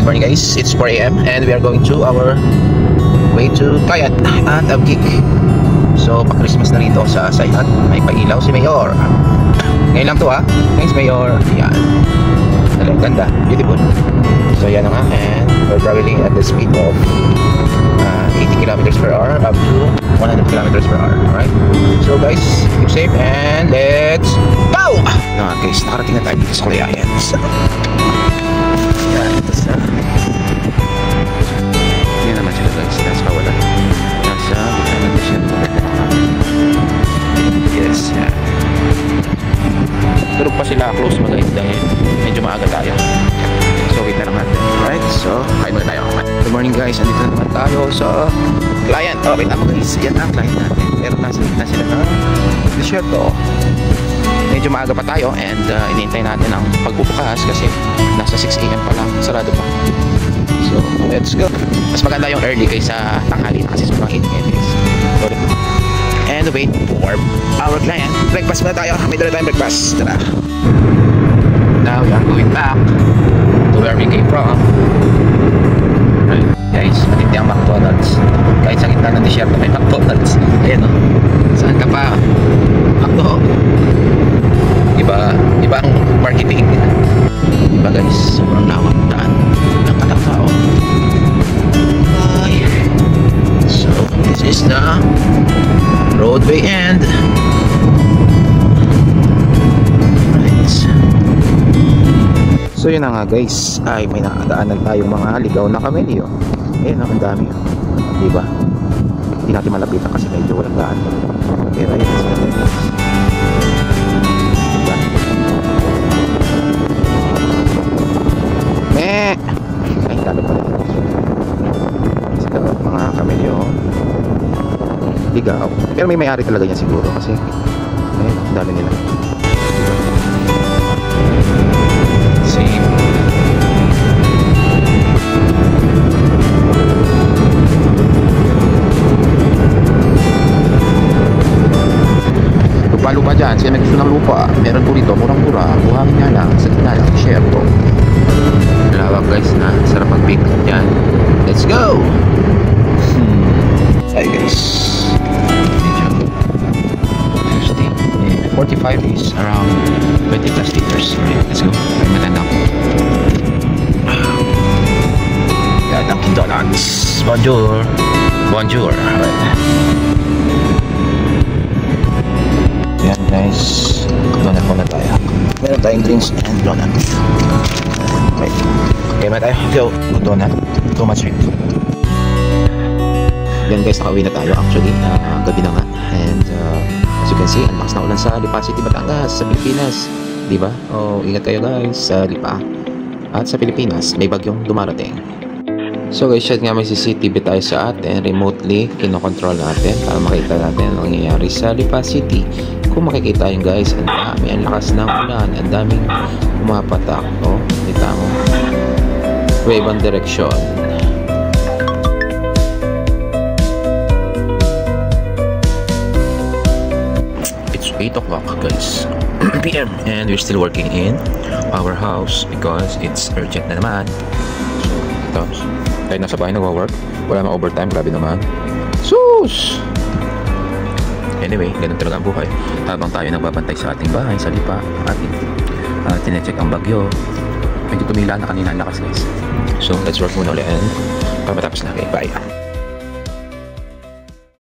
Good morning guys, it's 4 AM and we are going to our way to Cayat and Abgig. So pa-Christmas na rito sa Sayat. May pailaw si Mayor. Ngayon lang to ha. Thanks Mayor. Yan. Ganda, beautiful. So yan na nga, and we're traveling at the speed of 80 kilometers per hour up to 100 kilometers per hour. Alright? So guys, keep safe and let's go! Na guys, nakarating na tayo dito sa Kulayayan. So, yan, ito sa yan naman sila guys, nasa kawalan. Nasa bitanan na siya. Yes, yan. Turog pa sila close mag-aid dahil medyo maaga tayo. So wait na lang natin. Alright, so kain muna tayo. Good morning guys, andito na naman tayo sa client. Oh, wait naman guys, yan ang client natin. Pero nasa gitna sila ng desierto. Medyo maaga pa tayo and inintay natin ang pagbubukas kasi nasa 6 AM pa lang, sarado pa. So let's go. Mas maganda yung early kaysa tanghali na kasi sobrang 8 AM guys. And wait for our client. Breakfast muna tayo. May dala tayong breakfast. Tara. Now we are going back to where we came from. Right. Guys, matindi ang McDonald's. Kahit sa gitna ng desierto may McDonald's. Ayan o. Saan ka pa? McDo. Iba ang marketing. Diba guys? Sobrang lawak daan. Nakatao. So, this is the roadway end. Right. So yun na nga guys, ay may nakadaanan tayong mga ligaw na kamelyo. Ayun, ang dami. Diba? Hindi natin malapitan kasi medyo walang daan. Pero ayun sila guys. Diba? Ay, lalo pala dito. Sila mga kamelyo. Ligaw. Pero may may-ari talaga yan siguro kasi ayun, ang dami nila. Same. Lupa-lupa dyan. Siya may gusto ng lupa. Meron po dito. Murang-mura. Buhangin nga lang. Sa gitna lang. Share po. Lawak guys na. Sarap mag-pick. Yan. Let's go! Hi guys. 45 is around 20 plus liters. Alright, let's go. Ay, matanda ko. Yeah, Dunkin Donuts. Bonjour. Bonjour. Alright. Yan guys. Donut muna tayo. Meron tayong drinks and donut. Alright. Okay, muna tayo. Go. Donut. Too much sweet. Yan guys, nakauwi na tayo actually. Gabi na nga. And as you can see, ang lakas na ulan sa Lipa City, Batangas, sa Pilipinas. Diba? Oh, ingat kayo guys sa Lipa. At sa Pilipinas, may bagyong dumarating. So guys, yan nga may CCTV tayo sa atin. Remotely, kinokontrol natin para makita natin ang nangyayari sa Lipa City. Kung makikita yun guys, ang dami, ang lakas ng ulan, ang daming umapatak. Oh, kita mo. Wave on direction. It's 8 o'clock guys, PM, and we're still working in our house because it's urgent na naman. So ito, kahit nasa bahay nagwa-work, wala mga overtime, grabe naman. Sus! Anyway, ganun talaga ang buhay. Habang tayo nagbabantay sa ating bahay, sa Lipa, ating tinecheck ang bagyo. Medyo tumila na kanina ang lakas guys. So let's work muna ulit and para matapos na. Okay, bye.